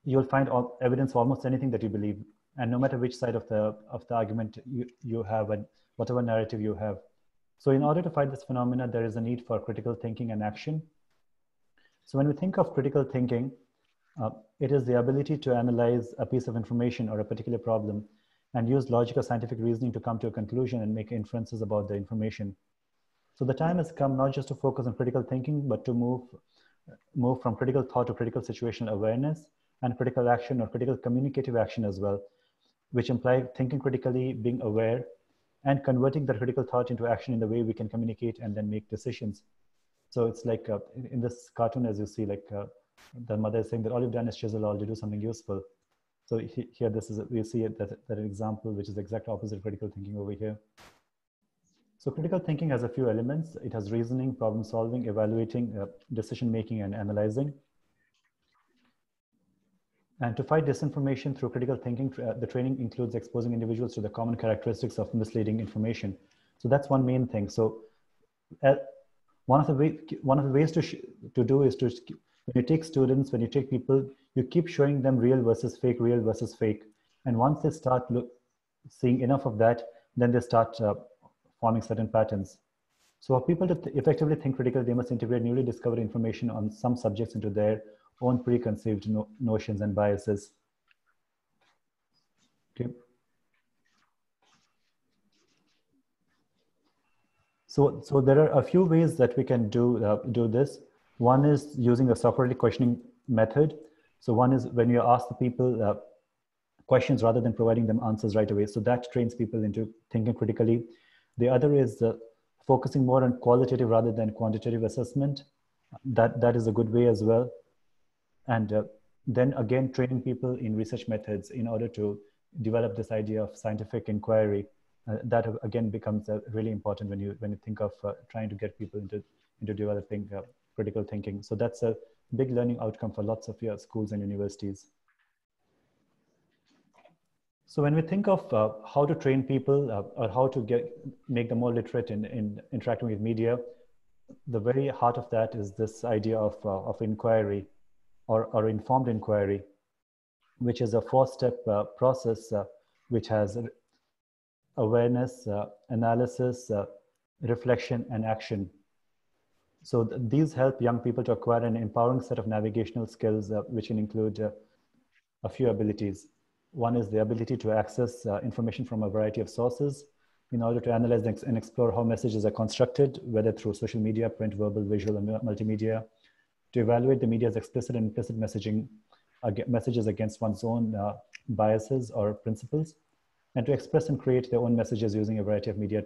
you'll find evidence for almost anything that you believe. And no matter which side of the argument you have and whatever narrative you have. So in order to fight this phenomena, there is a need for critical thinking and action. So when we think of critical thinking, it is the ability to analyze a piece of information or a particular problem and use logical scientific reasoning to come to a conclusion and make inferences about the information. So the time has come not just to focus on critical thinking, but to move from critical thought to critical situational awareness and critical action or critical communicative action as well, which imply thinking critically, being aware, and converting that critical thought into action in the way we can communicate and then make decisions. So it's like in this cartoon, as you see, like the mother is saying that all you've done is chisel all to do something useful. So here, we see that example, which is the exact opposite of critical thinking over here. So critical thinking has a few elements. It has reasoning, problem solving, evaluating, decision making, and analyzing. And to fight disinformation through critical thinking, the training includes exposing individuals to the common characteristics of misleading information. So that's one main thing. So one of the ways to do is to, when you take students, when you take people, you keep showing them real versus fake. And once they start seeing enough of that, then they start forming certain patterns. So for people to effectively think critically, they must integrate newly discovered information on some subjects into their own preconceived notions and biases. Okay. So there are a few ways that we can do this. One is using the Socratic questioning method. So one is when you ask the people questions rather than providing them answers right away. So that trains people into thinking critically. The other is focusing more on qualitative rather than quantitative assessment. That is a good way as well. And then again, training people in research methods in order to develop this idea of scientific inquiry. That again becomes really important when you think of trying to get people into developing critical thinking. So that's a big learning outcome for lots of your schools and universities. So when we think of how to train people or how to make them more literate in interacting with media, the very heart of that is this idea of inquiry or informed inquiry, which is a 4-step process which has awareness, analysis, reflection, and action. So these help young people to acquire an empowering set of navigational skills, which can include a few abilities. One is the ability to access information from a variety of sources in order to analyze and explore how messages are constructed, whether through social media, print, verbal, visual, and multimedia, to evaluate the media's explicit and implicit messages against one's own biases or principles, and to express and create their own messages using a variety of media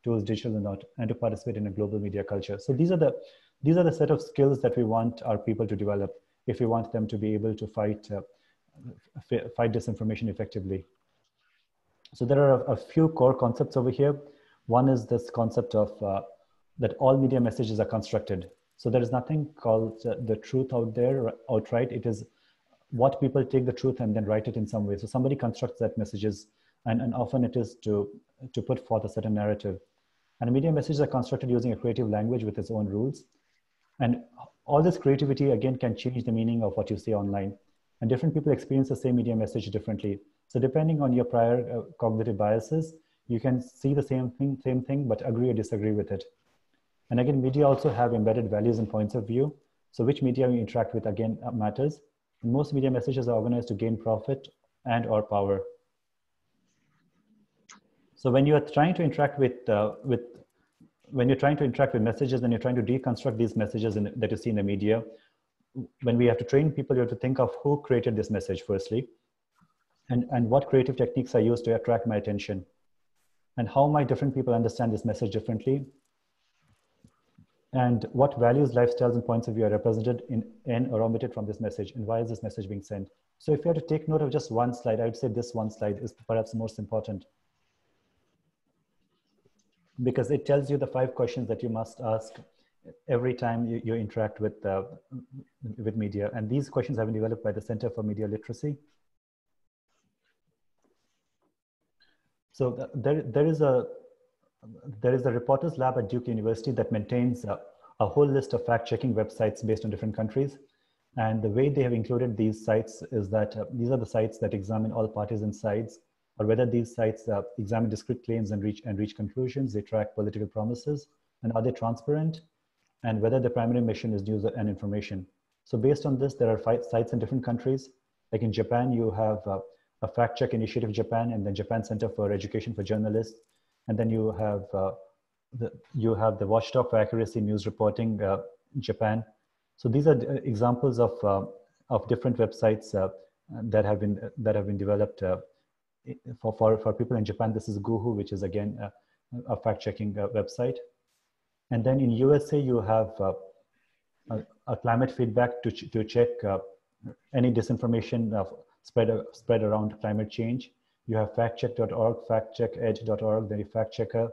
tools, digital or not, and to participate in a global media culture. So these are the set of skills that we want our people to develop if we want them to be able to fight disinformation effectively. So there are a few core concepts over here. One is this concept of that all media messages are constructed. So there is nothing called the truth out there outright. It is what people take the truth and then write it in some way. So somebody constructs that messages, and often it is to put forth a certain narrative. And media messages are constructed using a creative language with its own rules. And all this creativity, again, can change the meaning of what you see online. And different people experience the same media message differently. So depending on your prior cognitive biases, you can see the same thing, but agree or disagree with it. And again, media also have embedded values and points of view. So which media you interact with, again, matters. And most media messages are organized to gain profit and or power. So when you are trying to interact with messages and you're trying to deconstruct these messages that you see in the media, when we have to train people, you have to think of who created this message firstly, and what creative techniques are used to attract my attention, and how might different people understand this message differently, and what values, lifestyles, and points of view are represented in or omitted from this message, and why is this message being sent. So if you had to take note of just one slide, I would say this one slide is perhaps the most important, because it tells you the 5 questions that you must ask every time you interact with media. And these questions have been developed by the Center for Media Literacy. So there is a reporters lab at Duke University that maintains a whole list of fact-checking websites based on different countries. And the way they have included these sites is that these are the sites that examine all parties and sides, or whether these sites examine discrete claims and reach conclusions. They track political promises, and are they transparent, and whether the primary mission is news and information. So based on this, there are 5 sites in different countries. Like in Japan, you have a Fact Check Initiative Japan, and then Japan Center for Education for Journalists. And then you have the Watchdog for Accuracy News Reporting, Japan. So these are examples of different websites that have been developed for people in Japan. This is Guhu, which is again a fact-checking website. And then in USA, you have a climate feedback to check any disinformation spread around climate change. You have factcheck.org, factchecked.org, then you fact checker.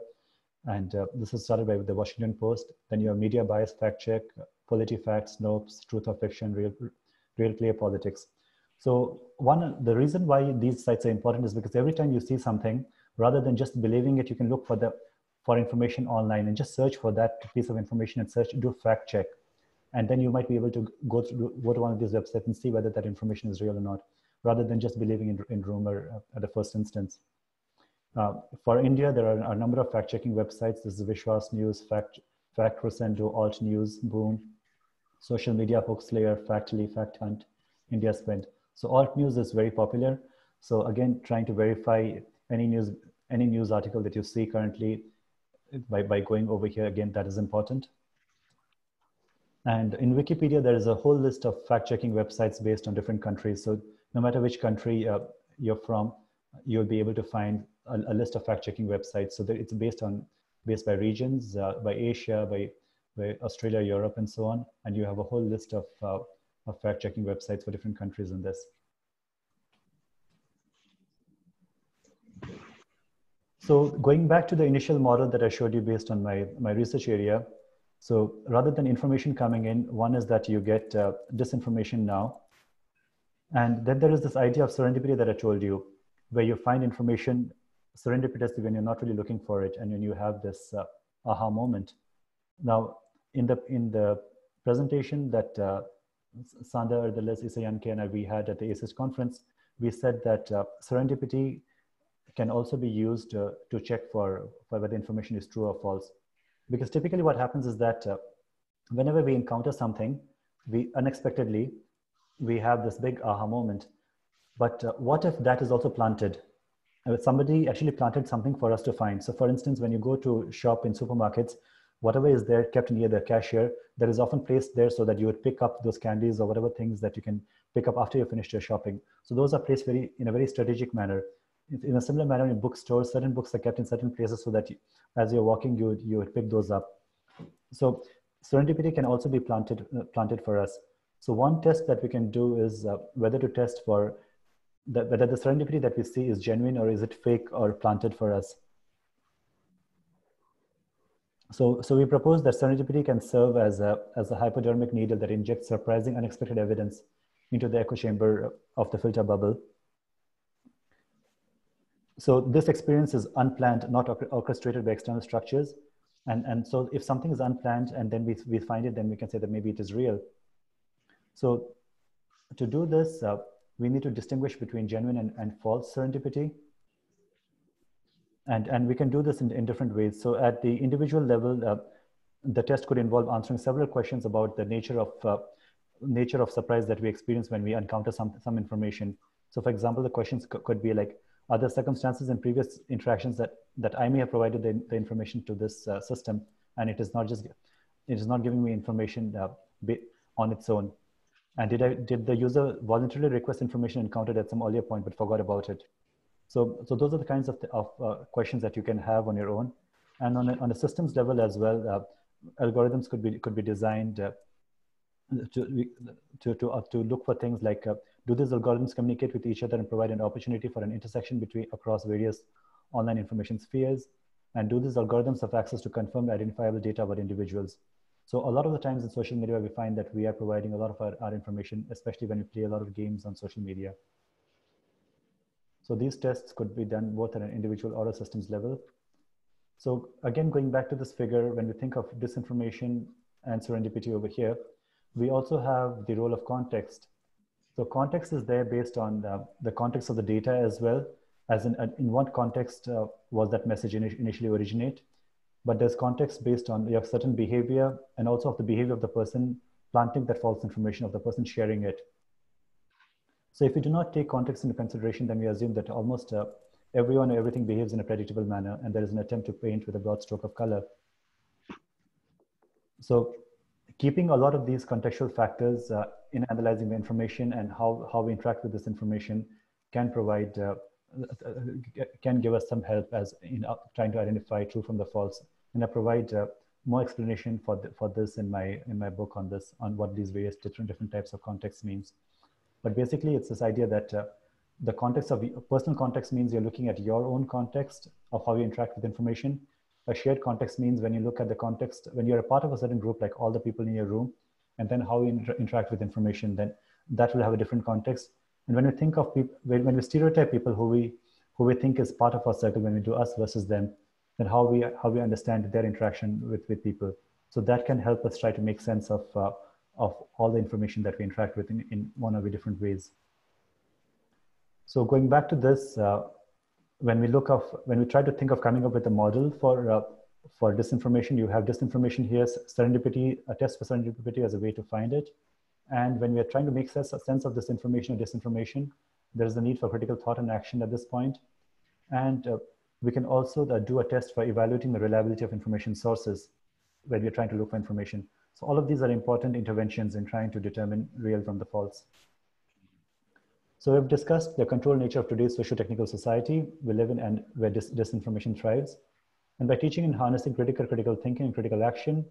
And this is started by the Washington Post. Then you have Media Bias Fact Check, PolitiFact, Snopes, Truth or Fiction, Real Clear Politics. So the reason why these sites are important is because every time you see something, rather than just believing it, you can look for information online and just search for that piece of information and do fact check. And then you might be able to go to one of these websites and see whether that information is real or not, rather than just believing in rumor at the first instance. For India, there are a number of fact-checking websites. This is Vishwas News, Fact Crescendo, Alt News, Boom, Social Media, Hoaxlayer, Factly, Fact Hunt, India Spent. So Alt News is very popular. So again, trying to verify any news article that you see currently by going over here, again, that is important. And in Wikipedia, there is a whole list of fact-checking websites based on different countries. So no matter which country you're from, you'll be able to find a list of fact-checking websites. So that it's based by regions, by Asia, by Australia, Europe, and so on. And you have a whole list of fact-checking websites for different countries in this. So going back to the initial model that I showed you based on my research area. So rather than information coming in, one is that you get disinformation now. And then there is this idea of serendipity that I told you, where you find information serendipitously when you're not really looking for it, and when you have this aha moment. Now, in the presentation that Sanda Ardalas, Isayanke, and we had at the ACES conference, we said that serendipity can also be used to check for whether information is true or false. Because typically what happens is that whenever we encounter something, unexpectedly, we have this big aha moment. But what if that is also planted? Somebody actually planted something for us to find. So for instance, when you go to shop in supermarkets, whatever is there kept near the cashier, that is often placed there so that you would pick up those candies or whatever things that you can pick up after you finished your shopping. So those are placed in a very strategic manner. In a similar manner in bookstores, certain books are kept in certain places so that as you're walking, you would pick those up. So serendipity can also be planted for us. So one test that we can do is whether to test for whether the serendipity that we see is genuine or is it fake or planted for us. So we propose that serendipity can serve as a hypodermic needle that injects surprising, unexpected evidence into the echo chamber of the filter bubble. So this experience is unplanned, not orchestrated by external structures. And so if something is unplanned and then we find it, then we can say that maybe it is real. So to do this, we need to distinguish between genuine and false serendipity. And we can do this in different ways. So at the individual level, the test could involve answering several questions about the nature of surprise that we experience when we encounter some information. So for example, the questions could be like, are there circumstances in previous interactions that I may have provided the information to this system, and it is not giving me information on its own? And did the user voluntarily request information encountered at some earlier point but forgot about it? So those are the kinds of questions that you can have on your own. And on a systems level as well, algorithms could be designed to look for things like, do these algorithms communicate with each other and provide an opportunity for an intersection across various online information spheres? And do these algorithms have access to confirmed identifiable data about individuals? So a lot of the times in social media, we find that we are providing a lot of our information, especially when we play a lot of games on social media. So these tests could be done both at an individual or a systems level. So again, going back to this figure, when we think of disinformation and serendipity over here, we also have the role of context. So context is there based on the context of the data as well, as in what context was that message initially originate. But there's context based on you have certain behavior and also of the behavior of the person planting that false information, of the person sharing it. So if we do not take context into consideration, then we assume that almost everyone or everything behaves in a predictable manner, and there is an attempt to paint with a broad stroke of color. So keeping a lot of these contextual factors in analyzing the information and how we interact with this information can provide, can give us some help as in trying to identify true from the false. And I provide more explanation for this in my book on this, on what these various different types of context means. But basically, it's this idea that the context of personal context means you're looking at your own context of how you interact with information. A shared context means when you look at the context, when you're a part of a certain group, like all the people in your room, and then how you interact with information, then that will have a different context. And when we think of people, when we stereotype people who we think is part of our circle, when we do us versus them, then how we understand their interaction with people. So that can help us try to make sense of all the information that we interact with in one or different ways. So going back to this, when we try to think of coming up with a model for disinformation, you have disinformation here, serendipity, a test for serendipity as a way to find it. And when we are trying to make sense of this information or disinformation, there is a need for critical thought and action at this point. And we can also do a test for evaluating the reliability of information sources when we're trying to look for information. So all of these are important interventions in trying to determine real from the false. So we've discussed the controlled nature of today's socio-technical society we live in and where disinformation thrives. And by teaching and harnessing critical thinking and critical action,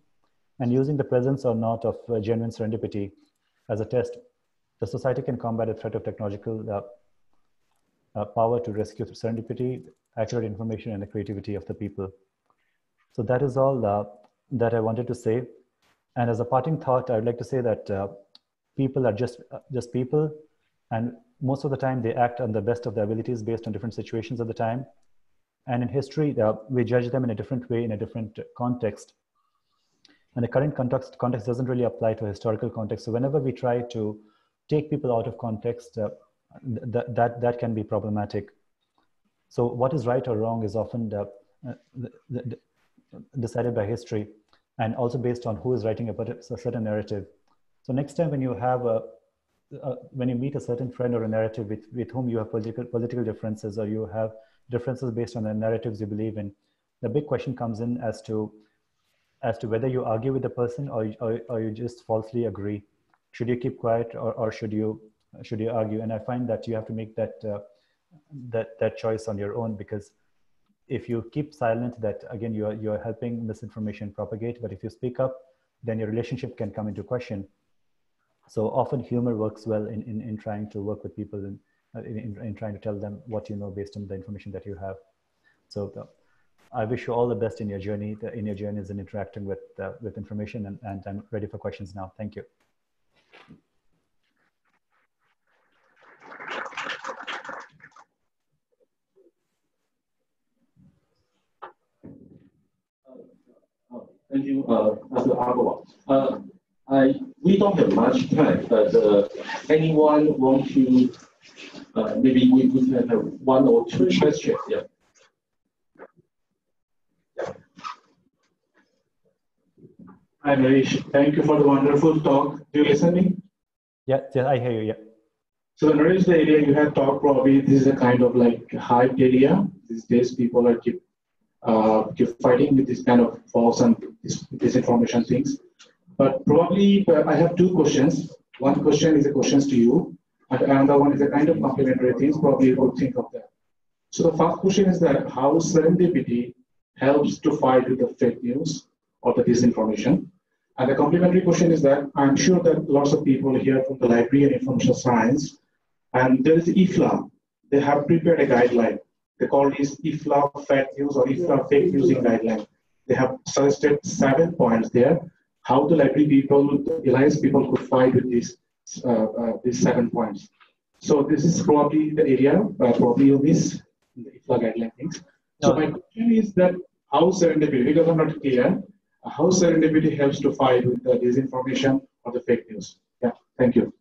and using the presence or not of genuine serendipity as a test, the society can combat a threat of technological power to rescue through serendipity, accurate information, and the creativity of the people. So that is all that I wanted to say. And as a parting thought, I would like to say that people are just people, and most of the time they act on the best of their abilities based on different situations at the time. And in history, we judge them in a different way, in a different context. And the current context doesn't really apply to a historical context. So whenever we try to take people out of context, that can be problematic. So what is right or wrong is often decided by history, and also based on who is writing a certain narrative. So next time when you have when you meet a certain friend or a narrative with whom you have political differences, or you have differences based on the narratives you believe in, the big question comes in as to whether you argue with the person or you just falsely agree. Should you keep quiet or should you argue? And I find that you have to make that choice on your own, because if you keep silent, that again you're helping misinformation propagate. But if you speak up, then your relationship can come into question. So often humor works well in trying to work with people and in trying to tell them what you know based on the information that you have. So I wish you all the best in your journey, in your journeys in interacting with information, and I'm ready for questions now. Thank you. Thank you, Dr. Agarwal. We don't have much time, but anyone want to, maybe we can have one or two questions. Yeah. Hi, Naresh. Thank you for the wonderful talk. Do you listen to me? Yeah, I hear you, yeah. So Naresh, the area you have talked, probably this is a kind of like hyped area. These days people are keep fighting with this kind of false and disinformation things. But probably I have two questions. One question is a question to you, and another one is a kind of complementary things. Probably you could think of that. So the first question is that how serendipity helps to fight with the fake news, or the disinformation. And the complementary question is that I'm sure that lots of people here from the library and information science, and there is IFLA. They have prepared a guideline. They call this IFLA fake news or IFLA fake newsing guideline. They have suggested 7 points there, how the library people, the alliance people could fight with these 7 points. So this is probably the area, probably you miss the IFLA guideline things. So my question is that how serendipity, because I'm not clear, how serendipity helps to fight with the disinformation or the fake news? Yeah, thank you.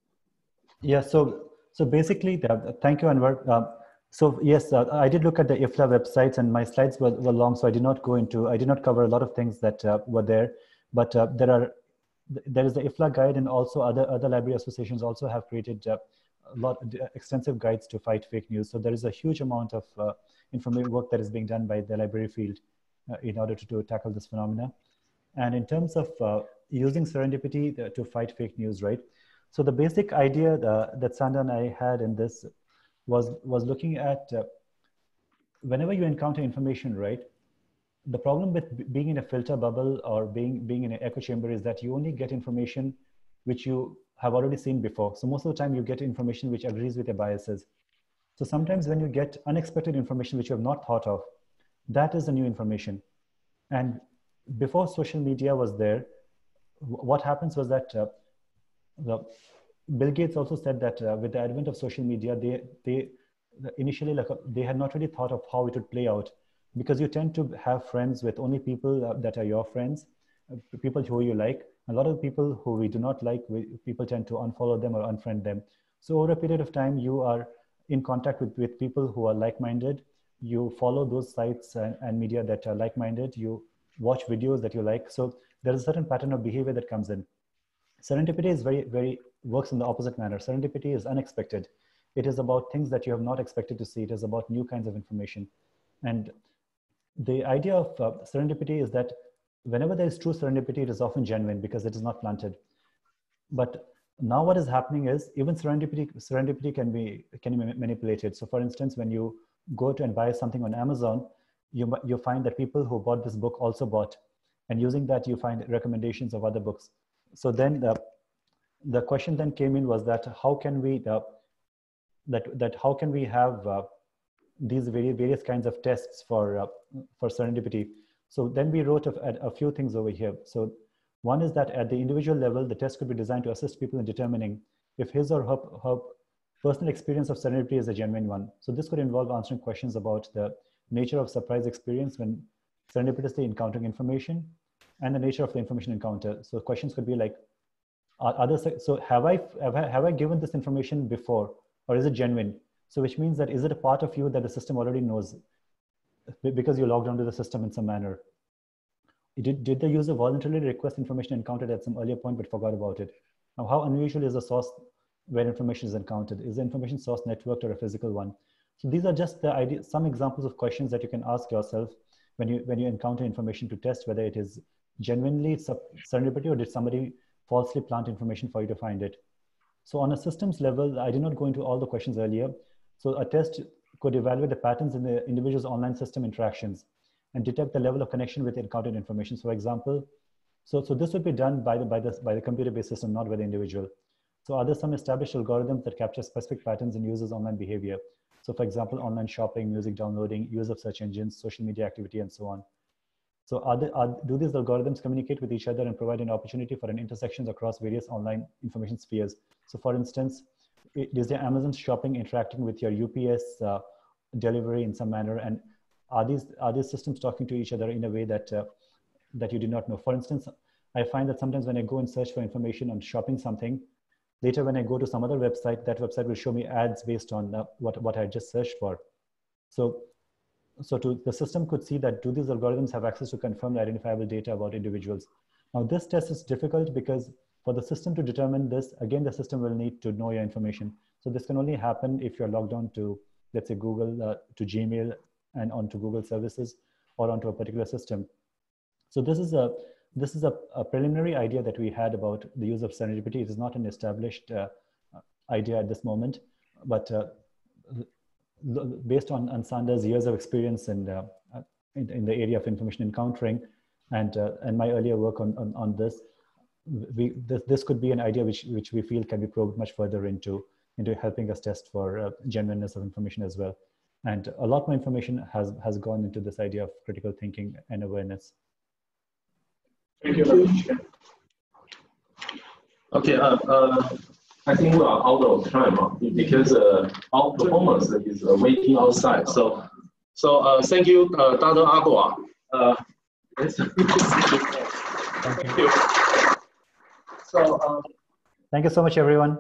Yeah, so basically, thank you, Anwar. So yes, I did look at the IFLA websites, and my slides were long, so I did not cover a lot of things that were there. But there is the IFLA guide, and also other library associations also have created extensive guides to fight fake news. So there is a huge amount of informative work that is being done by the library field in order to tackle this phenomena. And in terms of using serendipity to fight fake news, right? So the basic idea that Sanda and I had in this was looking at whenever you encounter information, right? The problem with being in a filter bubble or being in an echo chamber is that you only get information which you have already seen before. So most of the time you get information which agrees with your biases. So sometimes when you get unexpected information which you have not thought of, that is the new information. And before social media was there, what happens was that Bill Gates also said that with the advent of social media, they initially they had not really thought of how it would play out, because you tend to have friends with only people that are your friends, people who you like. A lot of people who we do not like, people tend to unfollow them or unfriend them. So over a period of time, you are in contact with people who are like-minded. You follow those sites and media that are like-minded. You watch videos that you like. So there is a certain pattern of behavior that comes in. Serendipity is works in the opposite manner. Serendipity is unexpected. It is about things that you have not expected to see. It is about new kinds of information. And the idea of serendipity is that whenever there is true serendipity, it is often genuine because it is not planted. But now what is happening is even serendipity can be manipulated. So for instance, when you go to and buy something on Amazon, you find that people who bought this book also bought. And using that, you find recommendations of other books. So then the question then came in was that how can we how can we have these various kinds of tests for serendipity? So then we wrote a few things over here. So one is that at the individual level, the test could be designed to assist people in determining if his or her personal experience of serendipity is a genuine one. So this could involve answering questions about the nature of surprise experience when serendipitously encountering information, and the nature of the information encounter. So questions could be like, so have I given this information before, or is it genuine? So which means that is it a part of you that the system already knows because you logged onto the system in some manner? Did the user voluntarily request information encountered at some earlier point but forgot about it? Now, how unusual is the source where information is encountered? Is the information source networked or a physical one? So these are just some examples of questions that you can ask yourself when you encounter information to test whether it is genuinely serendipity or did somebody falsely plant information for you to find it. So on a systems level, I did not go into all the questions earlier. So a test could evaluate the patterns in the individual's online system interactions and detect the level of connection with encountered information. So for example, so this would be done by the computer-based system, not by the individual. So are there some established algorithms that capture specific patterns in users' online behavior? So for example, online shopping, music downloading, use of search engines, social media activity, and so on. So do these algorithms communicate with each other and provide an opportunity for an intersections across various online information spheres? So for instance, is there Amazon shopping interacting with your UPS delivery in some manner? And are these systems talking to each other in a way that you did not know? For instance, I find that sometimes when I go and search for information on shopping something, later when I go to some other website, that website will show me ads based on what I just searched for. So the system could see that do these algorithms have access to confirmed identifiable data about individuals? Now this test is difficult because for the system to determine this, again, the system will need to know your information. So this can only happen if you're logged on to, let's say, Google, to Gmail and onto Google services or onto a particular system. So this is a preliminary idea that we had about the use of serendipity. It is not an established idea at this moment, but based on Sanda's years of experience in the area of information encountering, And my earlier work on this, this could be an idea which we feel can be probed much further into helping us test for genuineness of information as well. And a lot more information has gone into this idea of critical thinking and awareness. Thank you. Okay, I think we are out of time because our performance is waiting outside. So thank you, Dr. Agua. Thank you. So thank you so much, everyone.